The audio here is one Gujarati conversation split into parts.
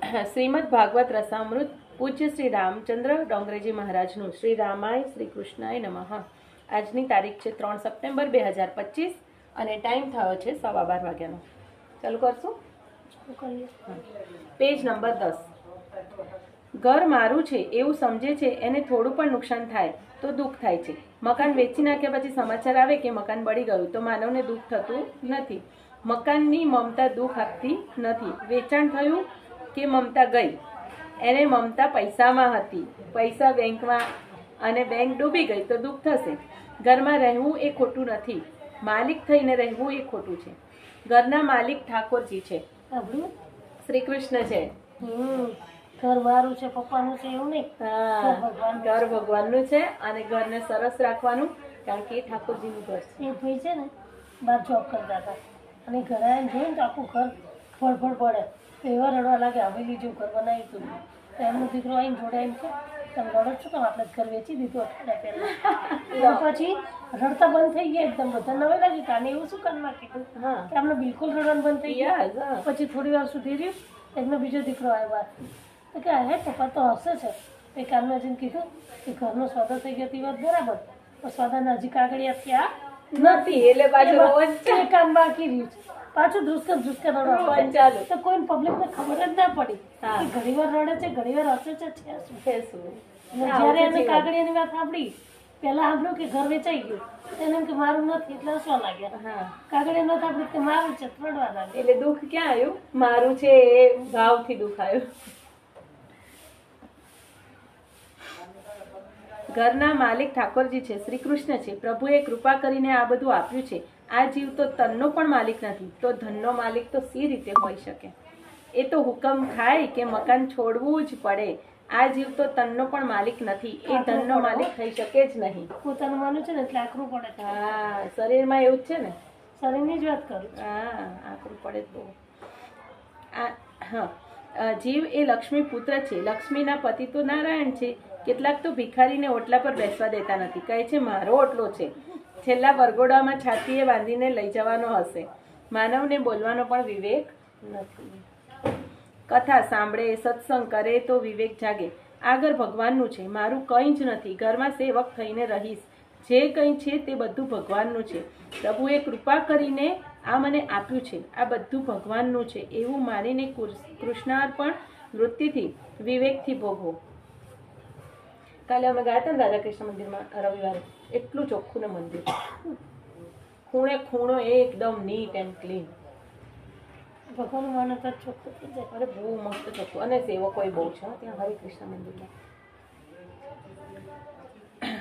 શ્રીમદ ભાગવત રસામૃત પૂજ્ય શ્રી રામચંદ્ર ડોંગરેજી મહારાજનું શ્રી રામાય શ્રી કૃષ્ણાય નમઃ. આજની તારીખ છે 3 સપ્ટેમ્બર 2025 અને ટાઈમ થયો છે 12:15 વાગ્યાનો. ચાલુ કરશું. Page number 10. ઘર મારું છે એવું સમજે છે એને થોડું પણ નુકસાન થાય તો દુઃખ થાય છે. મકાન વેચી નાખ્યા પછી સમાચાર આવે કે મકાન બળી ગયું તો માનવને દુઃખ થતું નથી. મકાનની મમતા દુઃખ આપતી નથી. વેચાણ થયું કે મમતા ગઈ. એને મમતા પૈસામાં હતી. પૈસા બેંકમાં અને બેંક ડૂબી ગઈ તો દુઃખ થશે. ઘરમાં રહેવું એ ખોટું નથી. માલિક થઈને રહેવું એ ખોટું છે. ઘરના માલિક ઠાકોરજી છે, શ્રી કૃષ્ણ છે. ઘર મારું છે, પપ્પાનું છે એવું નહીં. ઘર ભગવાનનું છે અને ઘરને સરસ રાખવાનું, કારણ કે એ ઠાકોરજીનું ઘર છે. એ ભાઈ છે ને બહાર જોબ કરતા હતા અને ઘરે આવીને જોયું ને તો આખું ઘર ફળફળ પડે તો એવા રડવા લાગે હવેલી જેવું ઘર બનાવી હતું. તો એમનો દીકરો આવીને જોડે એમ કે તમે રડો છો કે આપણે ઘર વેચી દીધું અઠવાડિયા પહેલા. પછી રડતા બંધ થઈ ગયા એકદમ. બધા નવે લાગી કાને એવું શું કરવા કીધું કે આપણે બિલકુલ રડવાનું બંધ થઈ ગયા. પછી થોડી વાર સુધી રહ્યું, એમનો બીજો દીકરો આવ્યો તો કે હે પપ્પા તો હશે છે. એ કાનમાં જઈને કીધું કે ઘરનો સોદો થઈ ગયો તે વાત બરાબર, પણ સોદાના હજી કાગળિયા થયા નથી એટલે પાછું એ કામ બાકી રહ્યું છે. પાછું ધ્રુસકે રડવા ચાલુ તો કોઈ પબ્લિકને ખબર જ ના પડી કે ઘણી વાર રડે છે, ઘણી વાર હસે છે શું. જયારે એને કાગળિયાની વાત સાંભળી, પેલા સાંભળ્યું કે ઘર વેચાઈ ગયું, એને એમ કે મારું નથી એટલે હસવા લાગ્યા. કાગળિયા નથી સાંભળ્યું કે મારું છે, રડવા લાગ્યા. એટલે દુઃખ ક્યાં આવ્યું? મારું છે એ ભાવથી દુઃખ આવ્યું. ઘરના માલિક ઠાકોરજી છે, શ્રી કૃષ્ણ છે. પ્રભુએ કૃપા કરીને આ બધું આપ્યું છે. આ જીવ તો તનનો પણ માલિક નથી, તો ધનનો માલિક તો સી રીતે હોઈ શકે? એ તો હુકમ ખાય કે મકાન છોડવું જ પડે. આ જીવ તો તનનો પણ માલિક નથી, એ ધનનો માલિક થઈ શકે જ નહીં. પોતાનું માનું છે ને એટલે આકરું પડે. હા, શરીરમાં એવું જ છે ને. શરીરની જ વાત કરું. હા, આકરું પડે તો. જીવ એ લક્ષ્મી પુત્ર છે. લક્ષ્મીના પતિ તો નારાયણ છે. કેટલાક તો ભિખારીને ઓટલા પર બેસવા દેતા નથી. કહે છે મારો ઓટલો છે. છેલ્લા વરઘોડામાં છાતીએ બાંધીને લઈ જવાનો હશે. માનવને બોલવાનો પણ વિવેક નથી. કથા સાંભળે, સત્સંગ કરે તો વિવેક જાગે. આ ઘર ભગવાનનું છે, મારું કંઈ જ નથી. ઘરમાં સેવક થઈને રહીશ. જે કંઈ છે તે બધું ભગવાનનું છે. પ્રભુએ કૃપા કરીને આ મને આપ્યું છે. આ બધું ભગવાનનું છે એવું માનીને કૃષ્ણાર્પણ વૃત્તિથી વિવેકથી ભોગવો. કાલે અમે ગયા હતા ને રાધાકૃષ્ણ મંદિરમાં રવિવારે. એટલું ચોખ્ખું ને મંદિર, ખૂણે ખૂણો એકદમ નીટ એન્ડ ક્લીન. ભગવાન માને તો ચોખ્ખું થઈ જાય. અરે બહુ મસ્ત ચોખ્ખું. અને સેવકોય બહુ છે ત્યાં હરિકૃષ્ણ મંદિરમાં.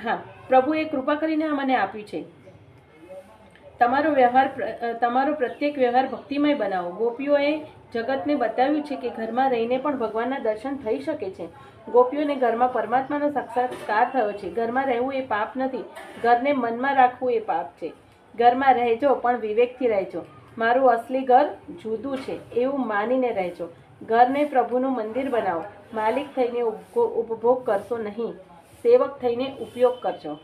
હા, પ્રભુએ કૃપા કરીને મને આપ્યું છે. તમારો પ્રત્યેક વ્યવહાર ભક્તિમય બનાવો. ગોપીઓએ જગતને બતાવ્યું છે કે ઘરમાં રહીને પણ ભગવાનના દર્શન થઈ શકે છે. ગોપીઓને ઘરમાં પરમાત્માનો સાક્ષાત્કાર થયો છે. ઘરમાં રહેવું એ પાપ નથી, ઘરને મનમાં રાખવું એ પાપ છે. ઘરમાં રહેજો પણ વિવેકથી રહેજો. મારું અસલી ઘર જુદું છે એવું માનીને રહેજો. ઘરને પ્રભુનું મંદિર બનાવો. માલિક થઈને ઉપભોગ કરશો નહીં, સેવક થઈને ઉપયોગ કરજો.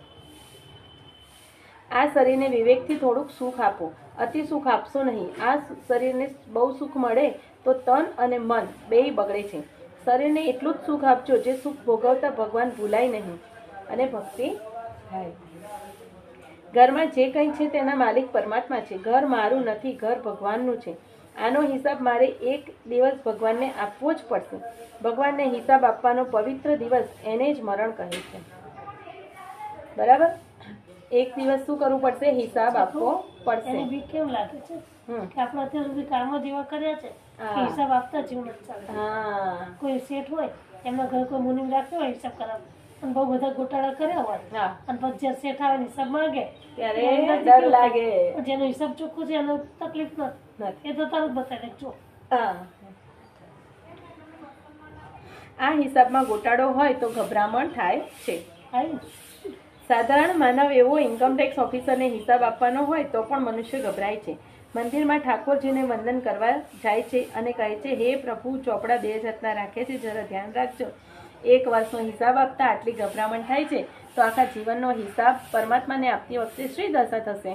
આ શરીરને વિવેકથી થોડુંક સુખ આપો, અતિ સુખ આપશો નહીં. આ શરીરને બહુ સુખ મળે તો તન અને મન બેય બગડે છે. શરીરને એટલું જ સુખ આપજો જે સુખ ભોગવતા ભગવાન ભૂલાય નહીં અને ભક્તિ થાય. ઘરમાં જે કંઈ છે તેના માલિક પરમાત્મા છે. ઘર મારું નથી, ઘર ભગવાનનું છે. આનો હિસાબ મારે એક દિવસ ભગવાનને આપવો જ પડશે. ભગવાનને હિસાબ આપવાનો પવિત્ર દિવસ એને જ મરણ કહે છે. બરાબર? એક દિવસ શું કરવું પડશે? હિસાબ આપવો પડશે. એને બી કેમ લાગે છે કે આપણે અત્યાર સુધી કામો જેવા કર્યા છે હિસાબ આપતા જીવન ચાલે. કોઈ શેઠ હોય એમના ઘર કોઈ મુનિમ રાખ્યો હોય હિસાબ કરાવ અને બહુ બધા ગોટાળા કર્યા હોય અને પછી જ્યારે શેઠ આવે હિસાબ માંગે ત્યારે ડર લાગે. જેનો હિસાબ ચોખ્ખો છે એનો તકલીફ નથી. એ તો તરત બતાવી દેજો. આ હિસાબમાં ગોટાળો હોય તો ગભરામણ થાય છે. સાધારણ માનવ એવો ઇન્કમટેક્સ ઓફિસરને હિસાબ આપવાનો હોય તો પણ મનુષ્ય ગભરાય છે. મંદિરમાં ઠાકોરજીને વંદન કરવા જાય છે અને કહે છે હે પ્રભુ, ચોપડા 2 જાતના રાખે છે, જરા ધ્યાન રાખજો. એક વર્ષનો હિસાબ આપતા આટલી ગભરામણ થાય છે તો આખા જીવનનો હિસાબ પરમાત્માને આપતી વખતે શ્રી દશા થશે.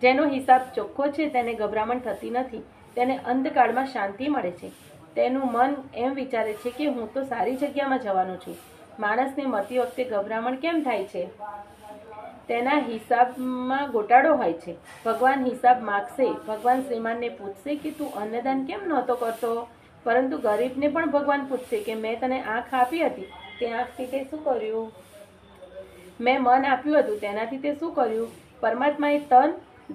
જેનો હિસાબ ચોખ્ખો છે તેને ગભરામણ થતી નથી, તેને અંધકાળમાં શાંતિ મળે છે. તેનું મન એમ વિચારે છે કે હું તો સારી જગ્યામાં જવાનું છું. માણસને મરતી વખતે ગભરામણ કેમ થાય છે? તેના હિસાબમાં ગોટાળો હોય છે. ભગવાન હિસાબ માગશે. ભગવાન શ્રીમાનને પૂછશે કે તું અન્નદાન કેમ નહોતો કરતો? પરંતુ ગરીબને પણ ભગવાન પૂછશે કે મેં તને આંખ આપી હતી, તે આંખથી તે શું કર્યું? મેં મન આપ્યું હતું, તેનાથી તે શું કર્યું? પરમાત્માએ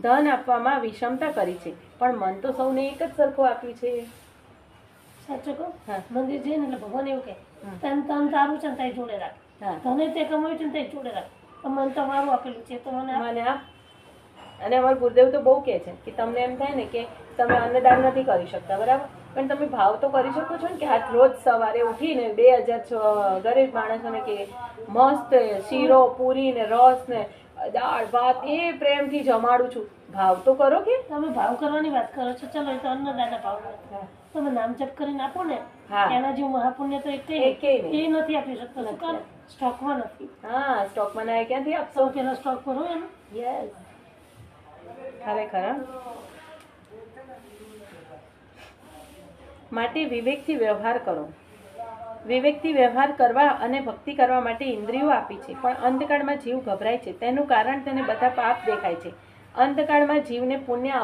ધન આપવામાં વિષમતા કરી છે, પણ મન તો સૌને એક જ સરખું આપ્યું છે. સાચું કહું? હા. મંદિર જઈને એટલે ભગવાન એવું કહે હા. તન તારું છે ને તારી જોડે રાખ. હા. તને તે કમાયું છે ને તારી જોડે રાખ. તો મન તો મારું આપેલું છે તો મને આપ. મને આપ. અને અમારા ગુરુદેવ તો બહુ કહે છે કે તમને એમ થાય ને કે તમે અન્નદાન નથી કરી શકતા, બરાબર, પણ તમે ભાવ તો કરી શકો છો ને કે આજ રોજ સવારે ઉઠીને 2000 ગરીબ માણસોને કે મસ્ત શીરો પૂરી ને રસ ને દાળ ભાત એ પ્રેમથી જમાડું છું. ભાવ તો કરો કે. તમે ભાવ કરવાની વાત કરો છો, ચલો એ તો અન્નદાનના ભાવ નથી. તમે નામ જપ કરીને આપો ને હા. એના જેવું મહાપુણ્ય તો એકેય નહીં. એ નથી આપી શકતો. શું કામ? સ્ટોકમાં નથી. હા, સ્ટોકમાં ના ક્યાંથી આપશો? સૌ પેલા સ્ટોક પર હોય ને. યસ, ખરેખર. હા. માટે વિવેકથી વ્યવહાર કરો. વિવેકથી વ્યવહાર કરવા અને ભક્તિ કરવા માટે ઇન્દ્રિયો આપી છે, પણ અંતકાળમાં જીવ ગભરાય છે. તેનું કારણ તેને બધા પાપ દેખાય છે. અંતકાળમાં જીવને પુણ્ય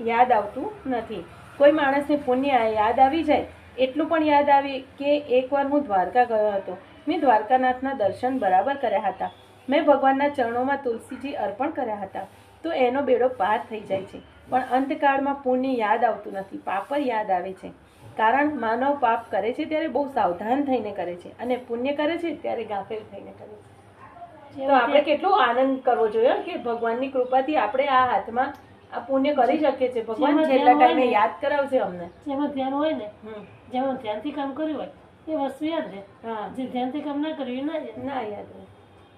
યાદ આવતું નથી. કોઈ માણસને પુણ્ય યાદ આવી જાય એટલું પણ યાદ આવી કે એકવાર હું દ્વારકા ગયો હતો. મેં દ્વારકાનાથના દર્શન બરાબર કર્યા હતા. મેં ભગવાનના ચરણોમાં તુલસીજી અર્પણ કર્યા હતા. તો એનો બેડો પાર થઈ જાય છે. પણ અંતકાળમાં પુણ્ય યાદ આવતું નથી, પાપ જ યાદ આવે છે. કારણ માનવ પાપ કરે છે ત્યારે બહુ સાવધાન થઈને કરે છે, અને પુણ્ય કરે છે ત્યારે ગાફેલ થઈને કરે છે. તો આપણે કેટલો આનંદ કરવો જોઈએ કે ભગવાનની કૃપાથી આપણે આ હાથમાં આ પુણ્ય કરી શકીએ છીએ. ભગવાન છેલ્લા ટાઈમે યાદ કરાવશે અમને. જેમાં ધ્યાન હોય ને, જેમાં ધ્યાનથી કામ કર્યું હોય એ વસ્તુ યાદ રહે. હા, જે ધ્યાનથી કામ ના કર્યું એ ના યાદ રહે.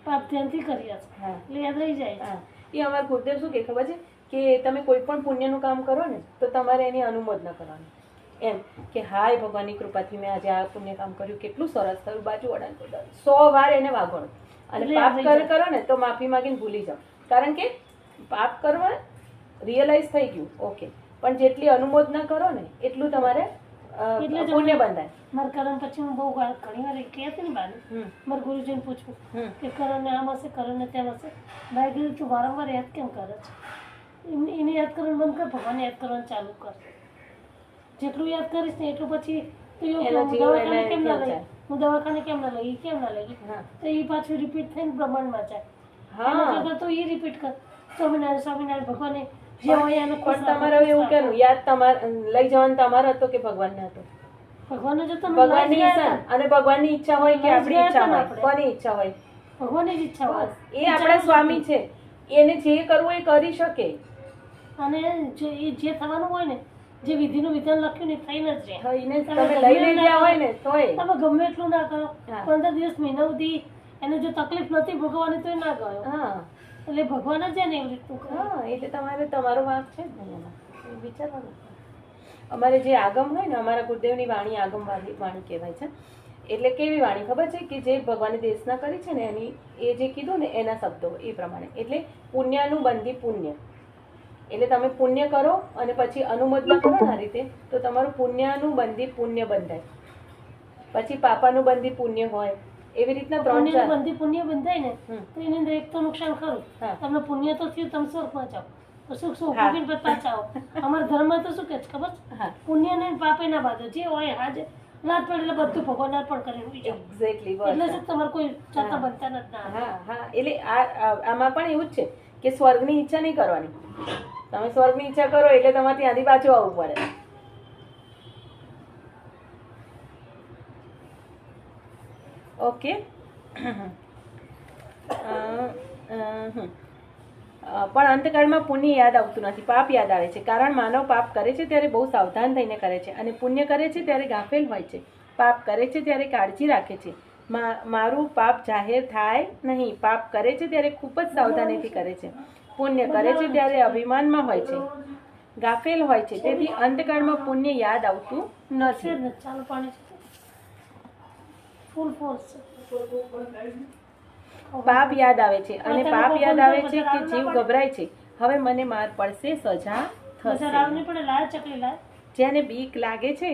પાપ ધ્યાનથી કર્યા છે હા, એટલે યાદ રહી જાય. હા. એ અમારા ગુરુદેવ શું કે ખબર છે કે તમે કોઈ પણ પુણ્યનું કામ કરો ને તો તમારે એની અનુમોદના કરવાની. એમ કે હાય ભગવાનની કૃપાથી મેં આજે આ પુણ્ય કામ કર્યું, કેટલું સરસ થયું, બાજુવાળાને 100 વાર એને વાગોણો. અને પાપ કરો ને તો માફી માંગીને ભૂલી જાઓ. કારણ કે પાપ કરવા રિયલાઇઝ થઈ ગયું, ઓકે, પણ જેટલી અનુમોદના કરો ને એટલું તમારે પુણ્ય બંધાય. મારા કરણ પછી હું બહુ ઘણી વાર કહેતી ને બાને મારા ગુરુજીને પૂછવું કે કરણને આમ હશે, કરણને તેમ હશે. મેં કીધું તું વારંવાર યાદ કેમ કરે છે? એને યાદ કરવાનું બંધ કર, ભગવાનને યાદ કરવાનું ચાલુ કર. જેટલું યાદ કરીશ ને એટલું પછી દવાખાને કેમ ના લઈ, હું દવાખાને કેમ ના લઈ, કેમ ના લઈ, તો એ પાછું રિપીટ થઈને બ્રહ્માંડમાં જાય. એના કરતાં તો એ રિપીટ કર, સ્વામિનારાયણ સ્વામિનારાયણ ભગવાને જે હોય એને ખુશ. પણ તમારે એવું કેનું યાદ તમારે લઈ જવાનું તમારો હતો કે ભગવાનને હતો? ભગવાનને જતો ભગવાનની ઈચ્છા, અને ભગવાનની ઈચ્છા હોય કે આપણી ઈચ્છા હોય? કોની ઈચ્છા હોય? ભગવાનની જ ઈચ્છા હોય. એ આપણા સ્વામી છે, એને જે કરવું એ કરી શકે. અને જે થવાનું હોય ને, જે વિધિનું વિધાન લખ્યું ને થઈને જ રહે. થઈને તમે લઈને ગયા હોય ને તોય તમે ગમે એટલું ના કરો, 15 દિવસ મહિના સુધી એને જો તકલીફ નથી ભોગવવાની તો ના ગયો. હા, એટલે ભગવાન જ એને એવી રીતનું કરે. હા, એટલે તમારે તમારો વાંક છે જ ને એમાં, વિચારવાનું. અમારે જે આગમ હોય ને, અમારા ગુરુદેવની વાણી આગમ વાણી કહેવાય છે. એટલે કેવી વાણી ખબર છે કે જે ભગવાને દેશના કરી છે ને એની એ જે કીધું ને એના શબ્દો એ પ્રમાણે. એટલે પુણ્યનું બંધી પુણ્ય, એટલે તમે પુણ્ય કરો અને પછી અનુમોદના કરો ને આ રીતે, તો તમારું પુણ્યનું બંધી પુણ્ય બંધાય. પછી પાપાનું બંધી પુણ્ય હોય. એવી રીતના 3-4 બંધી પુણ્ય બંધાય ને તો એની અંદર એક તો નુકસાન ખરું. તમને પુણ્ય તો થયું, તમે સ્વર્ગમાં જાઓ, તો સુખ સુખ ભોગવીને પાછા આવો. અમારા ધર્મમાં તો શું કે છે ખબર છે? પુણ્ય ને પાપે ના બાંધો, જે હોય આજે રાત પડે એટલે બધું ભગવાન અર્પણ કરીને જાઓ. એક્ઝેક્ટલી. એટલે શું તમારે કોઈ જાતા બનતા નથી. હા, હા. એટલે આમાં પણ એવું જ છે કે સ્વર્ગની ઈચ્છા નહીં કરવાની. તમે સ્વર્ગની ઈચ્છા કરો એટલે તમારે ત્યાંથી પાછું આવવું પડે. ઓકે. પણ અંતકાળમાં પુણ્ય યાદ આવતું નથી, પાપ યાદ આવે છે. કારણ માનવ પાપ કરે છે ત્યારે બહુ સાવધાન થઈને કરે છે, અને પુણ્ય કરે છે ત્યારે ગાફેલ હોય છે. પાપ કરે છે ત્યારે કાળજી રાખે છે. મારું પાપ જાહેર થાય નહીં. પાપ કરે છે ત્યારે ખૂબ જ સાવધાનીથી કરે છે. પુણ્ય કરે છે ત્યારે અભિમાનમાં હોય છે, ગાફેલ હોય છે. તેથી અંતકાળમાં પુણ્ય યાદ આવતું નથી. ચાલો પાણી ફૂલ ફોર્સ. પાપ યાદ આવે છે, અને પાપ યાદ આવે છે કે જીવ ગભરાય છે. હવે મને માર પડશે, સજા થશે. જેને બીક લાગે છે